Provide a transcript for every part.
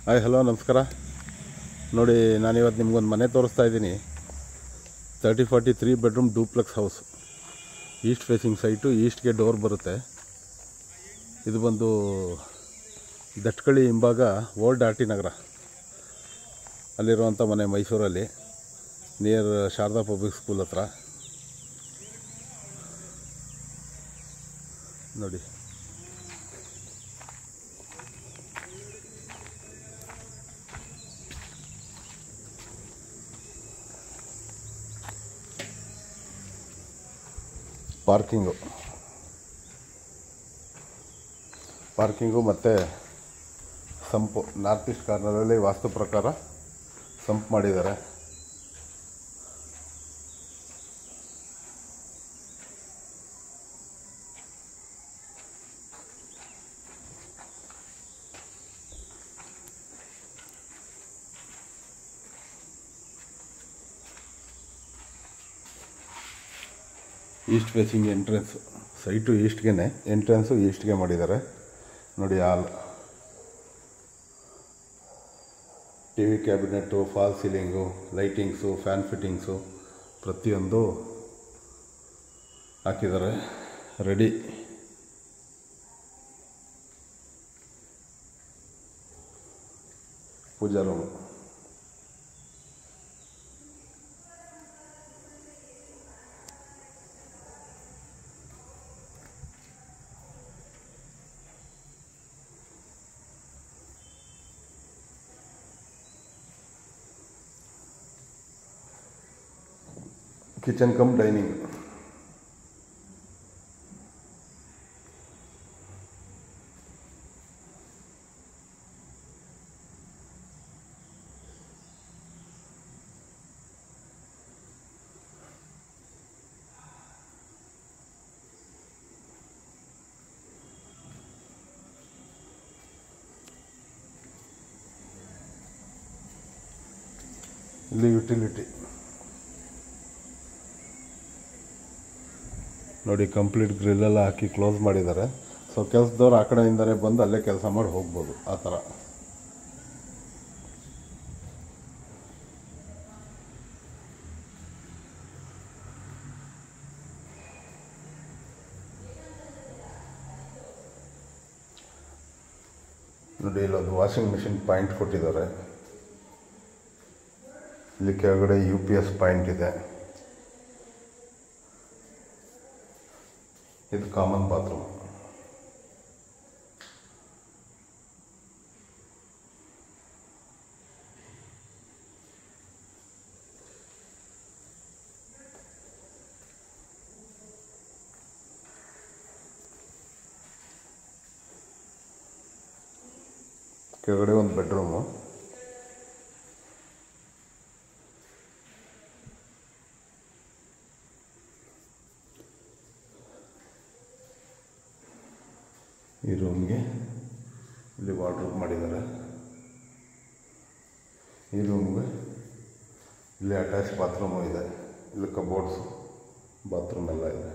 Hi hello ನಮಸ್ಕಾರ. ನೋಡಿ, ನಾನಿವತ್ತು ನಿಮ್ಗೊಂದು ಮನೆ ತೋರಿಸ್ತಾ ಇದ್ದೀನಿ. 30-40 3 bedroom duplex house. East facing site, ಈಸ್ಟ್ಗೆ ಡೋರ್ ಬರುತ್ತೆ. ಇದು ಬಂದು ದಟ್ಕಳಿ ಹಿಂಭಾಗ, ಓಲ್ಡ್ ಆರ್ ಟಿ ನಗರ ಅಲ್ಲಿರುವಂಥ ಮನೆ, ಮೈಸೂರಲ್ಲಿ, ನಿಯರ್ ಶಾರದಾ ಪಬ್ಲಿಕ್ ಸ್ಕೂಲ್ ಹತ್ರ. ನೋಡಿ, ಪಾರ್ಕಿಂಗು ಮತ್ತು ಸಂಪು. ನಾರ್ತ್ ಈಸ್ಟ್ ಕಾರ್ನರಲ್ಲಿ ವಾಸ್ತು ಪ್ರಕಾರ ಸಂಪ್ ಮಾಡಿದ್ದಾರೆ. ಈಸ್ಟ್ ಫೇಸಿಂಗ್ ಎಂಟ್ರೆನ್ಸು, ಸೈಟು ಈಸ್ಟ್ಗೆ, ಎಂಟ್ರೆನ್ಸು ಈಸ್ಟ್ಗೆ ಮಾಡಿದ್ದಾರೆ. ನೋಡಿ, hall, T V cabinet, fall ceiling, lightings, fan fittings ಪ್ರತಿಯೊಂದು ಹಾಕಿದ್ದಾರೆ. Ready. Puja room, kitchen cum dining. ಇಲ್ಲಿ ಯುಟಿಲಿಟಿ ನೋಡಿ, ಕಂಪ್ಲೀಟ್ ಗ್ರಿಲ್ಲೆಲ್ಲ ಹಾಕಿ ಕ್ಲೋಸ್ ಮಾಡಿದ್ದಾರೆ. ಸೊ ಕೆಲಸದವ್ರು ಆ ಕಡೆಯಿಂದಲೇ ಬಂದು ಅಲ್ಲೇ ಕೆಲಸ ಮಾಡಿ ಹೋಗ್ಬೋದು, ಆ ಥರ. ನೋಡಿ, ಇಲ್ಲೊಂದು ವಾಷಿಂಗ್ ಮಿಷಿನ್ ಪಾಯಿಂಟ್ ಕೊಟ್ಟಿದ್ದಾರೆ. ಇಲ್ಲಿ ಕೆಳಗಡೆ UPS ಪಾಯಿಂಟ್ ಇದೆ. ಇದು ಕಾಮನ್ ಬಾತ್ರೂಮ್. ಕೆಳಗಡೆ ಒಂದು ಬೆಡ್ರೂಮು. ಈ ರೂಮ್ಗೆ ಇಲ್ಲಿ ವಾರ್ಡ್ರೋಬ್ ಮಾಡಿದ್ದಾರೆ. ಈ ರೂಮ್ಗೆ ಇಲ್ಲಿ ಅಟ್ಯಾಚ್ ಬಾತ್ರೂಮು ಇದೆ. ಇಲ್ಲಿ ಕಬೋರ್ಡ್ಸು, ಬಾತ್ರೂಮ್ ಎಲ್ಲ ಇದೆ.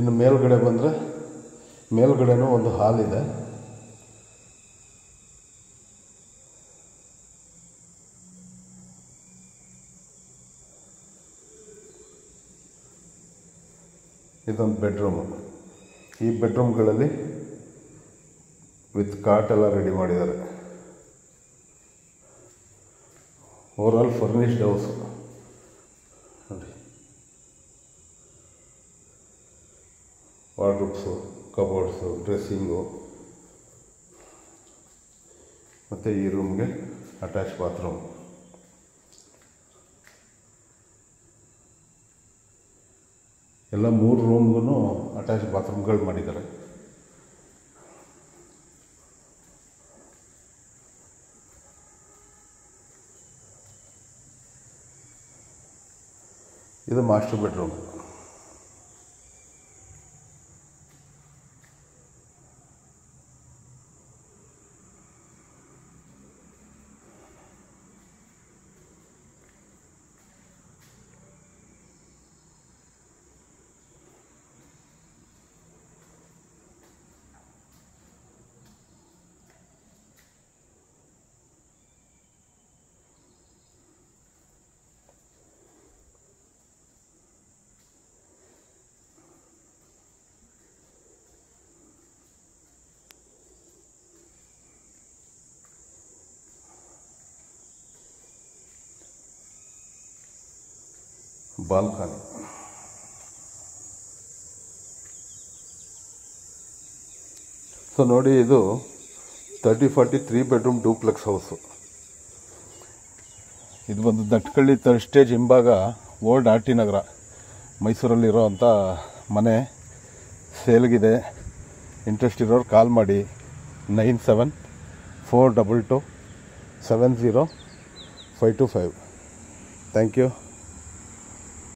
ಇನ್ನು ಮೇಲ್ಗಡೆ ಬಂದರೆ, ಮೇಲ್ಗಡೆನೂ ಒಂದು ಹಾಲ್ ಇದೆ. ಇದೊಂದು ಬೆಡ್ರೂಮು. ಈ ಬೆಡ್ರೂಮ್ಗಳಲ್ಲಿ ವಿತ್ ಕಾಟ್ ಎಲ್ಲ ರೆಡಿ ಮಾಡಿದ್ದಾರೆ. ಓವರಾಲ್ ಫರ್ನಿಶ್ಡ್ ಹೌಸ್ ನೋಡಿ. ವಾರ್ಡ್ರೋಬ್ಸು, ಕಬೋರ್ಡ್ಸು, ಡ್ರೆಸ್ಸಿಂಗು, ಮತ್ತು ಈ ರೂಮ್ಗೆ ಅಟ್ಯಾಚ್ ಬಾತ್ರೂಮ್. ಎಲ್ಲ 3 ರೂಮ್ಗೂ ಅಟ್ಯಾಚ್ ಬಾತ್ರೂಮ್ಗಳು ಮಾಡಿದ್ದಾರೆ. ಇದು ಮಾಸ್ಟರ್ ಬೆಡ್ರೂಮ್. ಬಾಲ್ಕನಿ. ಸೊ ನೋಡಿ, ಇದು 30-40 3 ಬೆಡ್ರೂಮ್ ಡೂಪ್ಲೆಕ್ಸ್ ಹೌಸು. ಇದು ಬಂದು ದಟ್ಕಳ್ಳಿ 3rd ಸ್ಟೇಜ್ ಹಿಂಭಾಗ ಓಲ್ಡ್ RT ನಗರ ಮೈಸೂರಲ್ಲಿರೋ ಅಂಥ ಮನೆ ಸೇಲ್ಗಿದೆ. ಇಂಟ್ರೆಸ್ಟ್ ಇರೋರು ಕಾಲ್ ಮಾಡಿ 9742270525. Thank you.